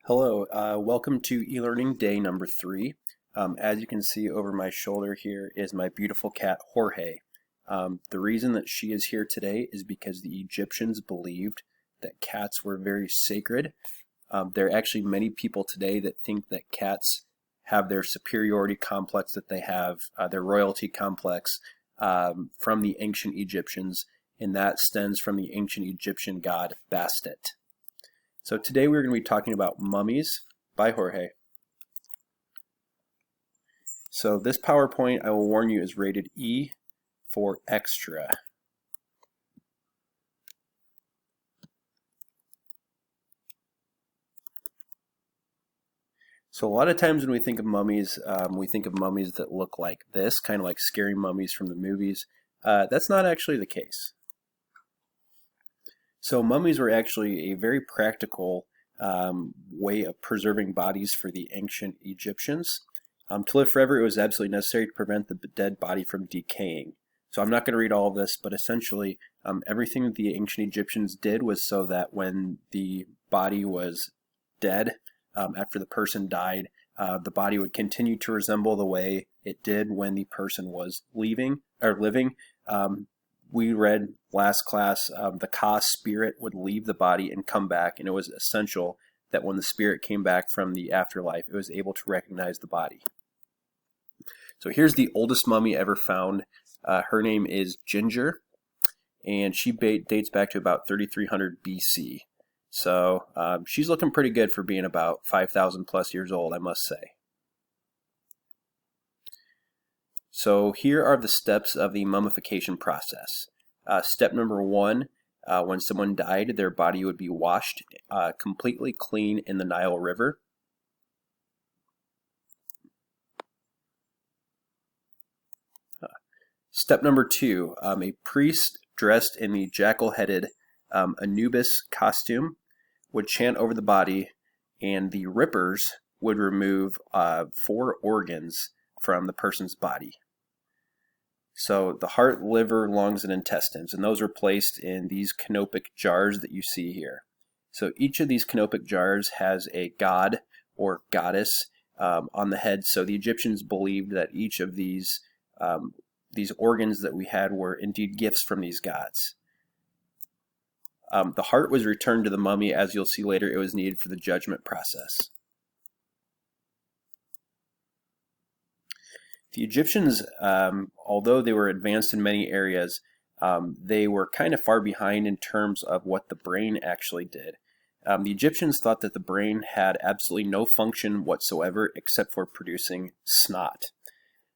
Hello, welcome to e-learning day number 3. As you can see over my shoulder here is my beautiful cat Jorge. The reason that she is here today is because the Egyptians believed that cats were very sacred. There are actually many people today that think that cats have their superiority complex that they have, their royalty complex from the ancient Egyptians, and that stems from the ancient Egyptian god Bastet. So today we're going to be talking about Mummies by Jorge. So this PowerPoint, I will warn you, is rated E for extra. So a lot of times when we think of mummies that look like this, kind of like scary mummies from the movies. That's not actually the case. So mummies were actually a very practical way of preserving bodies for the ancient Egyptians. To live forever, it was absolutely necessary to prevent the dead body from decaying. So I'm not going to read all of this, but essentially everything that the ancient Egyptians did was so that when the body was dead, after the person died, the body would continue to resemble the way it did when the person was living. We read last class, the Ka spirit would leave the body and come back, and it was essential that when the spirit came back from the afterlife, it was able to recognize the body. So here's the oldest mummy ever found. Her name is Ginger, and she dates back to about 3300 BC. So she's looking pretty good for being about 5,000 plus years old, I must say. So here are the steps of the mummification process. Step number 1, when someone died, their body would be washed completely clean in the Nile River. Step number 2, a priest dressed in the jackal-headed Anubis costume would chant over the body, and the rippers would remove 4 organs from the person's body. So the heart, liver, lungs, and intestines, and those are placed in these canopic jars that you see here. So each of these canopic jars has a god or goddess on the head. So the Egyptians believed that each of these organs that we had were indeed gifts from these gods. The heart was returned to the mummy. As you'll see later, it was needed for the judgment process. The Egyptians, although they were advanced in many areas, they were kind of far behind in terms of what the brain actually did. The Egyptians thought that the brain had absolutely no function whatsoever except for producing snot.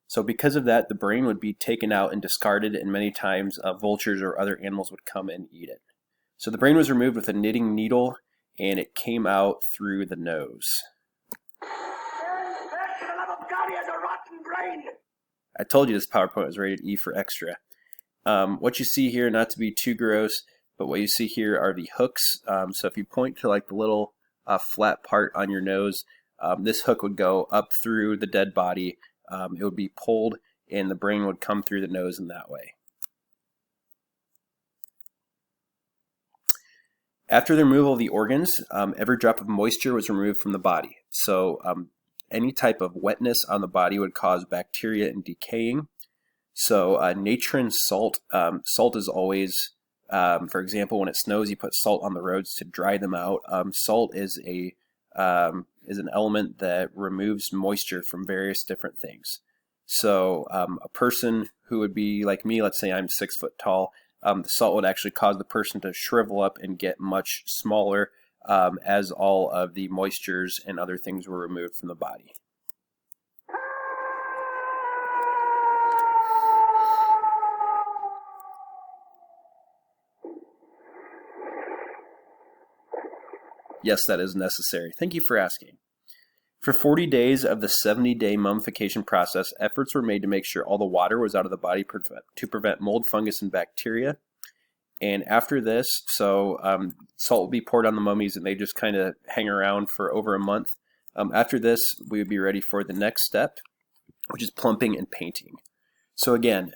So because of that, the brain would be taken out and discarded, and many times vultures or other animals would come and eat it. So the brain was removed with a knitting needle, and it came out through the nose. I told you this PowerPoint was rated E for extra. What you see here, not to be too gross, but what you see here are the hooks. So if you point to like the little flat part on your nose, this hook would go up through the dead body. It would be pulled, and the brain would come through the nose in that way. After the removal of the organs, every drop of moisture was removed from the body. So any type of wetness on the body would cause bacteria and decaying. So natron salt, salt is always, for example, when it snows, you put salt on the roads to dry them out. Salt is an element that removes moisture from various different things. So a person who would be like me, let's say I'm 6 foot tall, the salt would actually cause the person to shrivel up and get much smaller as all of the moistures and other things were removed from the body. Yes, that is necessary. Thank you for asking. For 40 days of the 70-day mummification process, efforts were made to make sure all the water was out of the body to prevent mold, fungus, and bacteria. And after this, salt will be poured on the mummies, and they just kind of hang around for over a month. After this, we would be ready for the next step, which is plumping and painting. So again,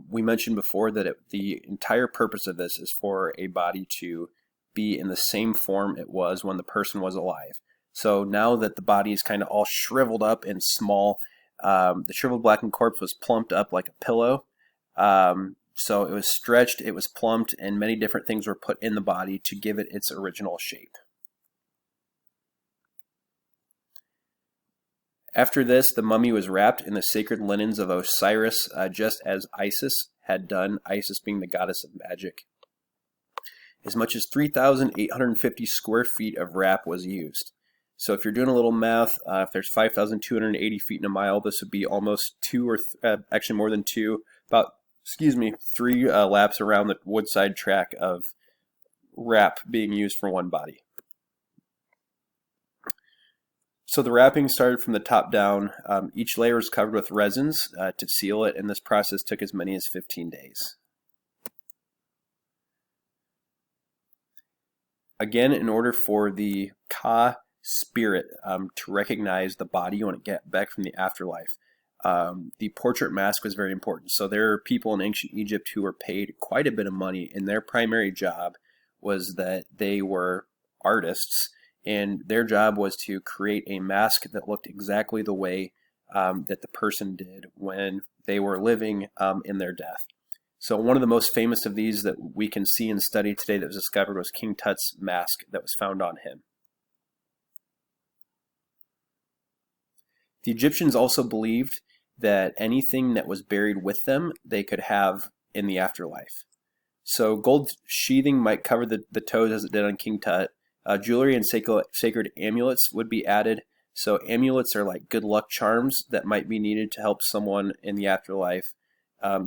we mentioned before that the entire purpose of this is for a body to be in the same form it was when the person was alive. So now that the body is kind of all shriveled up and small, the shriveled blackened corpse was plumped up like a pillow. So it was stretched, it was plumped, and many different things were put in the body to give it its original shape. After this, the mummy was wrapped in the sacred linens of Osiris, just as Isis had done, Isis being the goddess of magic. As much as 3,850 square feet of wrap was used. So if you're doing a little math, if there's 5,280 feet in a mile, this would be almost actually more than two, about, 3 laps around the woodside track of wrap being used for one body. So the wrapping started from the top down. Each layer was covered with resins to seal it, and this process took as many as 15 days. Again, in order for the Ka spirit to recognize the body when it get back from the afterlife, the portrait mask was very important. So there are people in ancient Egypt who were paid quite a bit of money, and their primary job was that they were artists, and their job was to create a mask that looked exactly the way that the person did when they were living in their death. So one of the most famous of these that we can see and study today that was discovered was King Tut's mask that was found on him. The Egyptians also believed that anything that was buried with them, they could have in the afterlife. So gold sheathing might cover the toes as it did on King Tut. Jewelry and sacred amulets would be added. So amulets are like good luck charms that might be needed to help someone in the afterlife.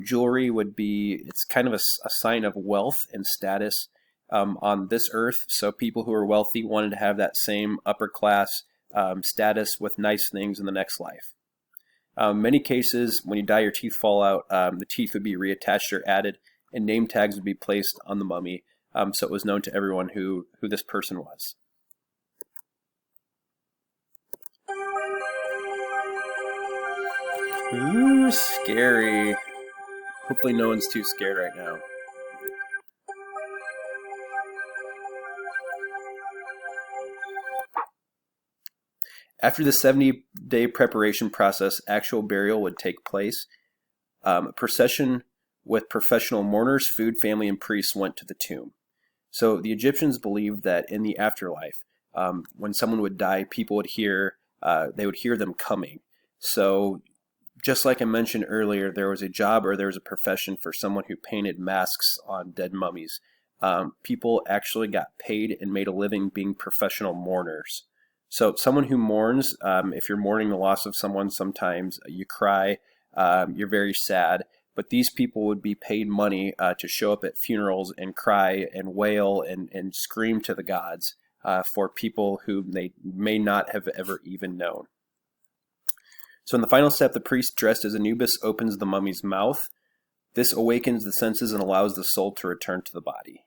Jewelry would be, it's kind of a sign of wealth and status on this earth. So people who are wealthy wanted to have that same upper class status with nice things in the next life. Many cases, when you die, your teeth fall out, the teeth would be reattached or added, and name tags would be placed on the mummy, so it was known to everyone who this person was. Ooh, scary. Hopefully no one's too scared right now. After the 70-day preparation process, actual burial would take place. A procession with professional mourners, food, family, and priests went to the tomb. So the Egyptians believed that in the afterlife, when someone would die, people would hear, they would hear them coming. So just like I mentioned earlier, there was a job or there was a profession for someone who painted masks on dead mummies. People actually got paid and made a living being professional mourners. So someone who mourns, if you're mourning the loss of someone, sometimes you cry, you're very sad, but these people would be paid money to show up at funerals and cry and wail and scream to the gods for people who they may not have ever even known. So in the final step, the priest dressed as Anubis opens the mummy's mouth. This awakens the senses and allows the soul to return to the body.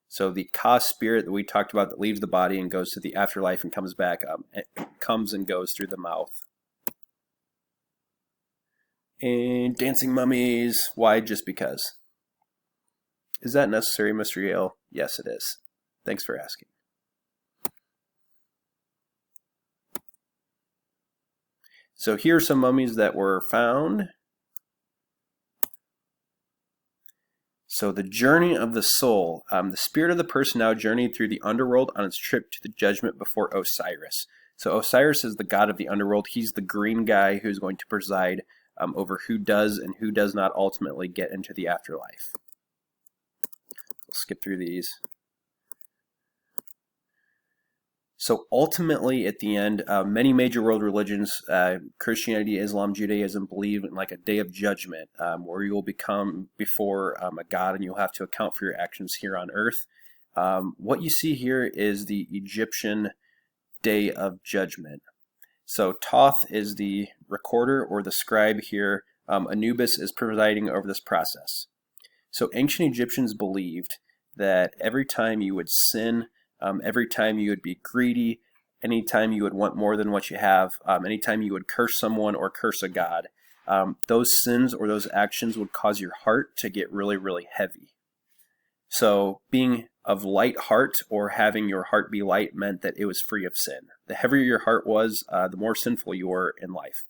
So the Ka spirit that we talked about that leaves the body and goes to the afterlife and comes back, comes and goes through the mouth. And dancing mummies, why? Just because. Is that necessary, Mr. Yale? Yes, it is. Thanks for asking. So here are some mummies that were found. So the journey of the soul. The spirit of the person now journeyed through the underworld on its trip to the judgment before Osiris. So Osiris is the god of the underworld. He's the green guy who's going to preside over who does and who does not ultimately get into the afterlife. We'll skip through these. So ultimately, at the end, many major world religions, Christianity, Islam, Judaism, believe in like a day of judgment, where you will become before a god and you'll have to account for your actions here on earth. What you see here is the Egyptian day of judgment. So Thoth is the recorder or the scribe here. Anubis is presiding over this process. So ancient Egyptians believed that every time you would sin, every time you would be greedy, anytime you would want more than what you have, anytime you would curse someone or curse a god, those sins or those actions would cause your heart to get really, really heavy. So being of light heart, or having your heart be light, meant that it was free of sin. The heavier your heart was, the more sinful you were in life.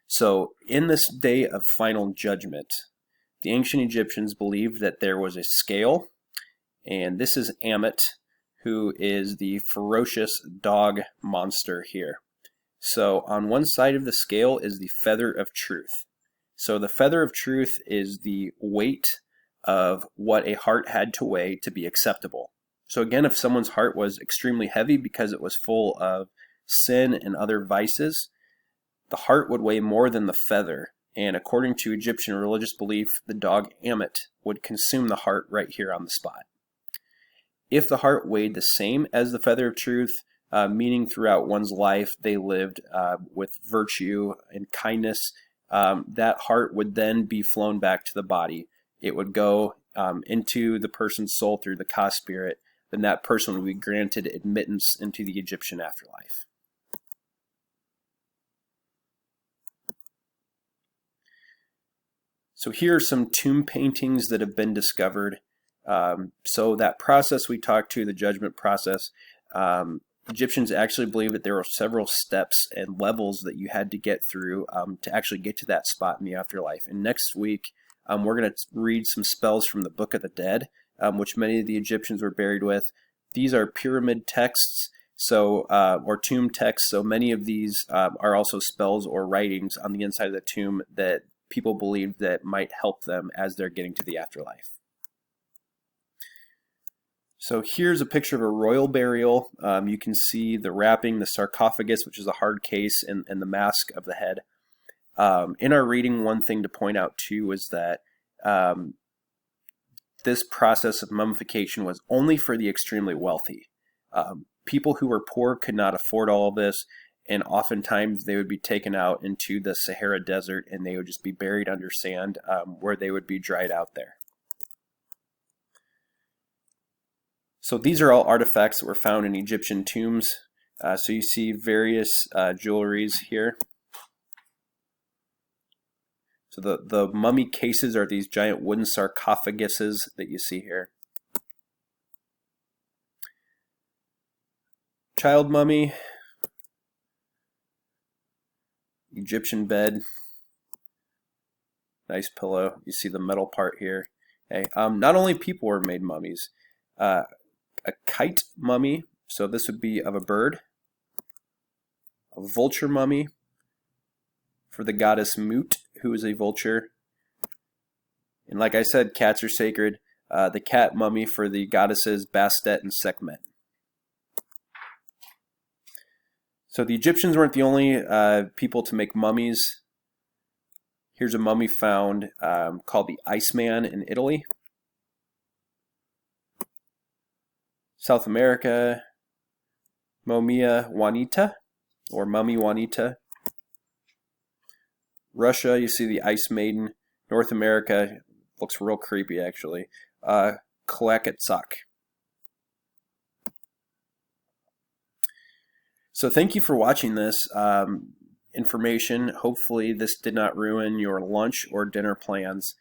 So in this day of final judgment, the ancient Egyptians believed that there was a scale, and this is Ammit, who is the ferocious dog monster here. So on one side of the scale is the feather of truth. So the feather of truth is the weight of what a heart had to weigh to be acceptable. So again, if someone's heart was extremely heavy because it was full of sin and other vices, the heart would weigh more than the feather. And according to Egyptian religious belief, the dog Ammit would consume the heart right here on the spot. If the heart weighed the same as the feather of truth, meaning throughout one's life they lived with virtue and kindness, that heart would then be flown back to the body. It would go into the person's soul through the Ka spirit, then that person would be granted admittance into the Egyptian afterlife. So here are some tomb paintings that have been discovered. So that process we talked to, the judgment process, Egyptians actually believe that there were several steps and levels that you had to get through to actually get to that spot in the afterlife. And next week, we're going to read some spells from the Book of the Dead, which many of the Egyptians were buried with. These are pyramid texts, or tomb texts, so many of these are also spells or writings on the inside of the tomb that people believe that might help them as they're getting to the afterlife. So here's a picture of a royal burial. You can see the wrapping, the sarcophagus, which is a hard case, and the mask of the head. In our reading, one thing to point out too is that this process of mummification was only for the extremely wealthy. People who were poor could not afford all of this, and oftentimes they would be taken out into the Sahara Desert and they would just be buried under sand where they would be dried out there. So these are all artifacts that were found in Egyptian tombs. So you see various jewelries here. So the mummy cases are these giant wooden sarcophaguses that you see here. Child mummy, Egyptian bed, nice pillow. You see the metal part here. Okay. Not only people were made mummies. A kite mummy, so this would be of a bird. A vulture mummy for the goddess Mut, who is a vulture. And like I said, cats are sacred. The cat mummy for the goddesses Bastet and Sekhmet. So the Egyptians weren't the only people to make mummies. Here's a mummy found called the Iceman in Italy. South America, Momia Juanita, or Mummy Juanita. Russia, you see the Ice Maiden. North America, looks real creepy actually. Koakatsak. So thank you for watching this information. Hopefully this did not ruin your lunch or dinner plans.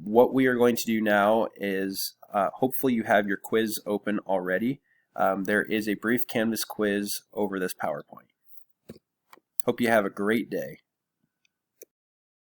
What we are going to do now is hopefully you have your quiz open already. There is a brief Canvas quiz over this PowerPoint. Hope you have a great day.